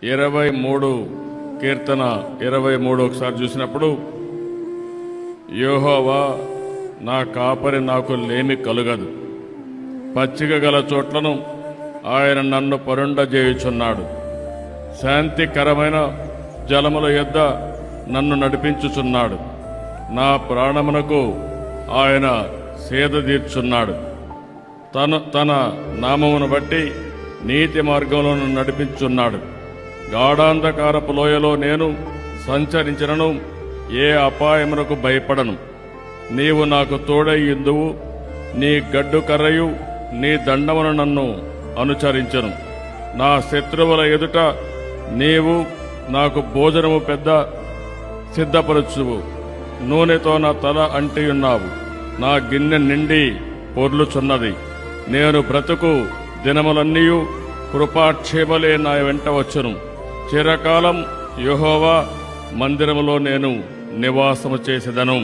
23 కీర్తన 23 ఒకసారి చూసినప్పుడు, యెహోవా నా కాపరి, నాకు లేమి కలుగదు. పచ్చిక గల చోట్లను ఆయన నన్ను పరుండజేయుచున్నాడు. శాంతికరమైన జలముల యొద్ద నన్ను నడిపించుచున్నాడు. నా ప్రాణమునకు ఆయన సేద తీర్చున్నాడు. తన నామమును బట్టి నీతి మార్గంలో నన్ను నడిపించున్నాడు. గాఢాంధకారపు లోయలో నేను సంచరించినను ఏ అపాయమునకు భయపడను. నీవు నాకు తోడయ్యుందువు. నీ గడ్డు కర్రయు నీ దండమును నన్ను అనుచరించను. నా శత్రువుల ఎదుట నీవు నాకు భోజనము పెద్ద సిద్ధపరచువు. నూనెతో నా తల అంటియున్నావు. నా గిన్నె నిండి పొర్లుచున్నది. నేను బ్రతుకు దినములన్నీయు కృపాక్షేమలే నా వెంట వచ్చును. చిరకాలం యెహోవా మందిరములో నేను నివాసము చేసేదను.